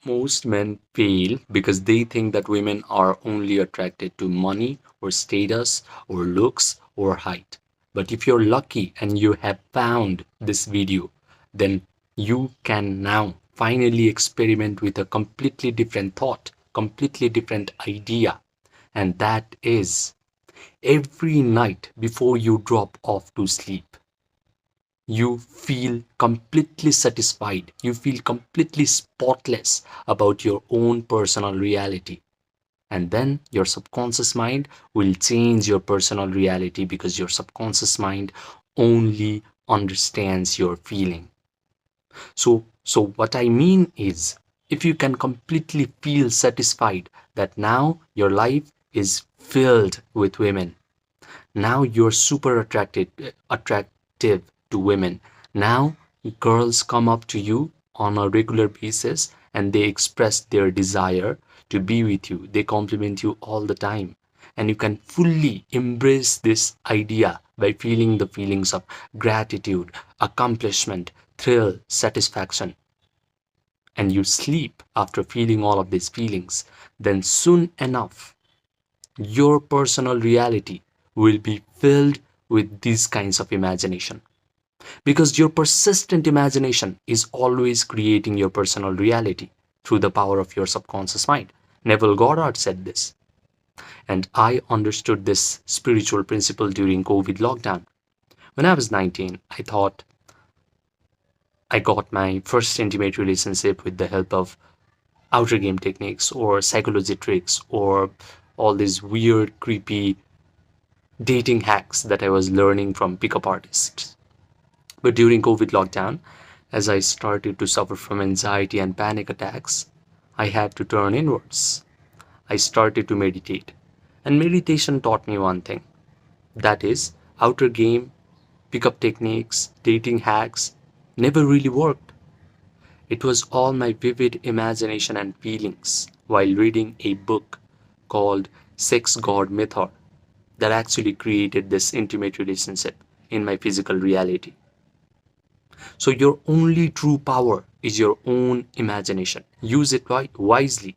Most men fail because they think that women are only attracted to money or status or looks or height. But if you're lucky and you have found this video, then you can now finally experiment with a completely different thought, completely different idea. And that is every night before you drop off to sleep, you feel completely satisfied. You feel completely spotless about your own personal reality. And then your subconscious mind will change your personal reality because your subconscious mind only understands your feeling. So what I mean is, if you can completely feel satisfied that now your life is filled with women, now you're super attractive to women. Now girls come up to you on a regular basis and they express their desire to be with you. They compliment you all the time. And you can fully embrace this idea by feeling the feelings of gratitude, accomplishment, thrill, satisfaction, and you sleep after feeling all of these feelings, then soon enough your personal reality will be filled with these kinds of imagination, because your persistent imagination is always creating your personal reality through the power of your subconscious mind. Neville Goddard said this, and I understood this spiritual principle during COVID lockdown. When I was 19, I thought I got my first intimate relationship with the help of outer game techniques or psychology tricks or all these weird, creepy dating hacks that I was learning from pickup artists. But during COVID lockdown, as I started to suffer from anxiety and panic attacks, I had to turn inwards. I started to meditate. And meditation taught me one thing, that is, outer game, pickup techniques, dating hacks never really worked. It was all my vivid imagination and feelings while reading a book called Sex God Method that actually created this intimate relationship in my physical reality. So your only true power is your own imagination. Use it wisely.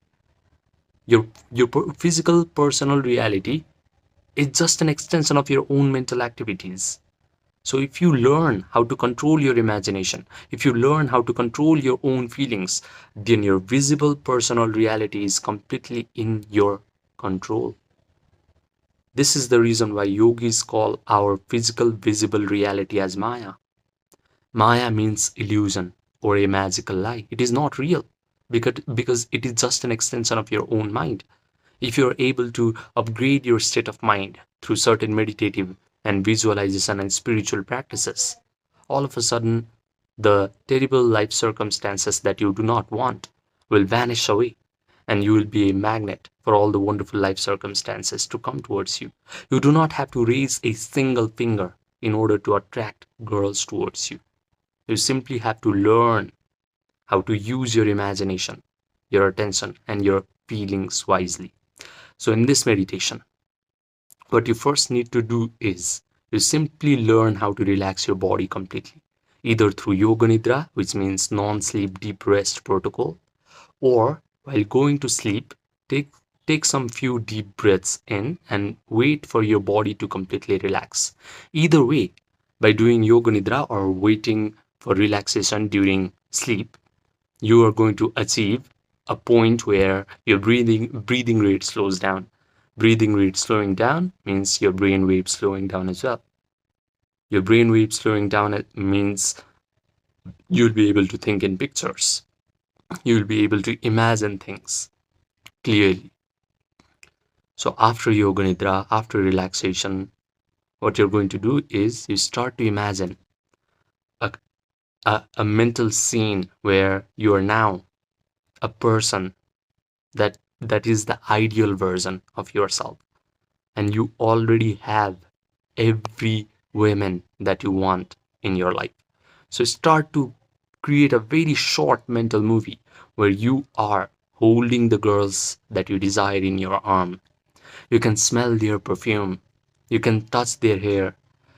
Your physical personal reality is just an extension of your own mental activities. So if you learn how to control your imagination, if you learn how to control your own feelings, then your visible personal reality is completely in your control. This is the reason why yogis call our physical visible reality as Maya. Maya means illusion or a magical lie. It is not real because it is just an extension of your own mind. If you're able to upgrade your state of mind through certain meditative and visualization and spiritual practices, all of a sudden the terrible life circumstances that you do not want will vanish away, and you will be a magnet for all the wonderful life circumstances to come towards you. You do not have to raise a single finger in order to attract girls towards you. You simply have to learn how to use your imagination, your attention, and your feelings wisely. So, in this meditation, what you first need to do is you simply learn how to relax your body completely, either through Yoga Nidra, which means non sleep deep rest protocol, or while going to sleep, take some few deep breaths in and wait for your body to completely relax. Either way, by doing Yoga Nidra or waiting for relaxation during sleep, you are going to achieve a point where your breathing rate slows down. Breathing rate slowing down means your brain waves slowing down as well. Your brain waves slowing down means you'll be able to think in pictures. You'll be able to imagine things clearly. So after Yoga Nidra, after relaxation, what you're going to do is you start to imagine a, a mental scene where you are now a person that is the ideal version of yourself, and you already have every woman that you want in your life. So start to create a very short mental movie where you are holding the girls that you desire in your arm. You can smell their perfume, you can touch their hair,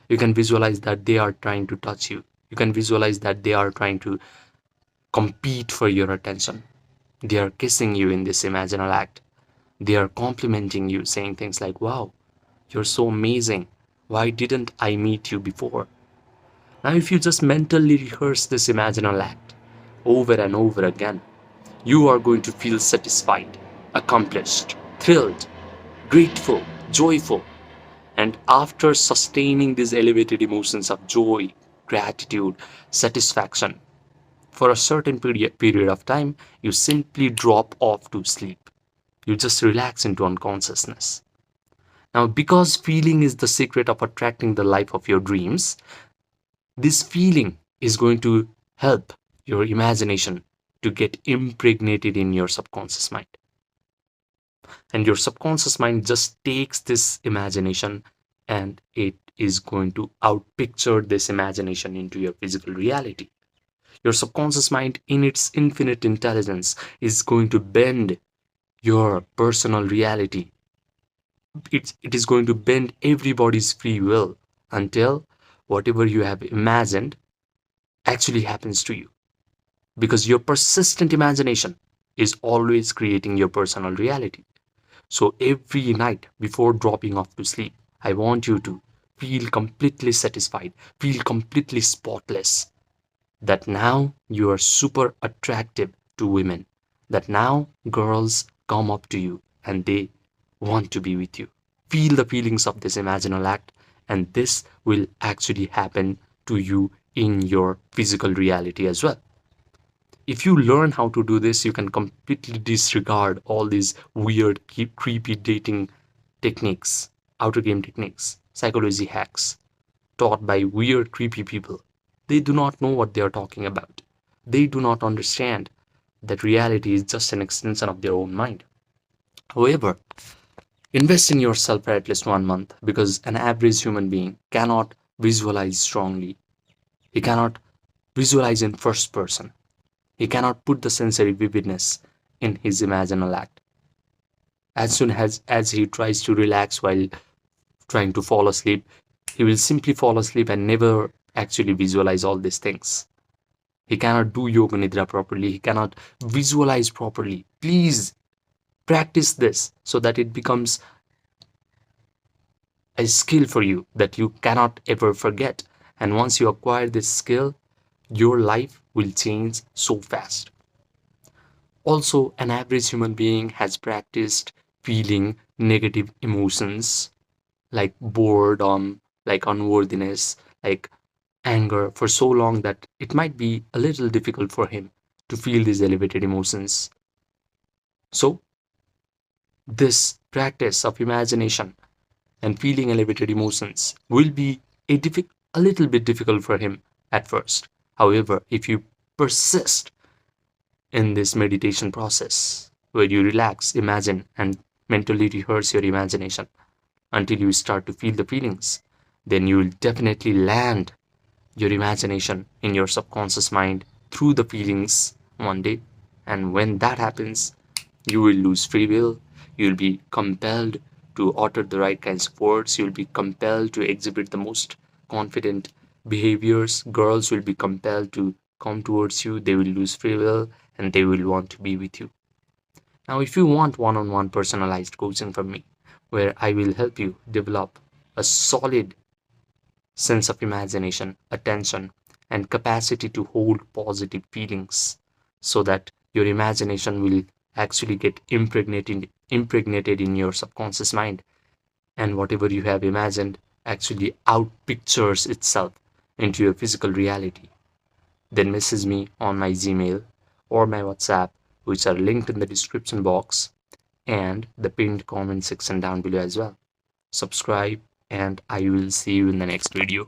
you can visualize that they are trying to touch you, you can visualize that they are trying to compete for your attention. They are kissing you in this imaginal act. They are complimenting you, saying things like, wow, you're so amazing. Why didn't I meet you before? Now, if you just mentally rehearse this imaginal act over and over again, you are going to feel satisfied, accomplished, thrilled, grateful, joyful. And after sustaining these elevated emotions of joy, gratitude, satisfaction, for a certain period of time, you simply drop off to sleep. You just relax into unconsciousness. Now, because feeling is the secret of attracting the life of your dreams, this feeling is going to help your imagination to get impregnated in your subconscious mind. And your subconscious mind just takes this imagination and it is going to outpicture this imagination into your physical reality. Your subconscious mind, in its infinite intelligence, is going to bend your personal reality. It is going to bend everybody's free will until whatever you have imagined actually happens to you. Because your persistent imagination is always creating your personal reality. So every night before dropping off to sleep, I want you to feel completely satisfied, feel completely spotless, that now you are super attractive to women, that now girls come up to you and they want to be with you. Feel the feelings of this imaginal act, and this will actually happen to you in your physical reality as well. If you learn how to do this, you can completely disregard all these weird, creepy dating techniques, outer game techniques, psychology hacks taught by weird, creepy people. They do not know what they are talking about. They do not understand that reality is just an extension of their own mind. However, invest in yourself for at least 1 month, because an average human being cannot visualize strongly. He cannot visualize in first person. He cannot put the sensory vividness in his imaginal act. As soon as he tries to relax while trying to fall asleep, he will simply fall asleep and never actually visualize all these things. He cannot do Yoga Nidra properly. He cannot visualize properly. Please practice this so that it becomes a skill for you that you cannot ever forget. And once you acquire this skill, your life will change so fast. Also, an average human being has practiced feeling negative emotions like boredom, like unworthiness, like anger for so long that it might be a little difficult for him to feel these elevated emotions. So, this practice of imagination and feeling elevated emotions will be a little bit difficult for him at first. However, if you persist in this meditation process where you relax, imagine, and mentally rehearse your imagination until you start to feel the feelings, then you will definitely land your imagination in your subconscious mind through the feelings one day. And when that happens, you will lose free will. You'll be compelled to utter the right kinds of words. You'll be compelled to exhibit the most confident behaviors. Girls will be compelled to come towards you. They will lose free will and they will want to be with you. Now, if you want one on one personalized coaching from me, where I will help you develop a solid sense of imagination, attention, and capacity to hold positive feelings so that your imagination will actually get impregnated in your subconscious mind, and whatever you have imagined actually outpictures itself into your physical reality, then message me on my Gmail or my WhatsApp, which are linked in the description box and the pinned comment section down below as well. Subscribe, and I will see you in the next video.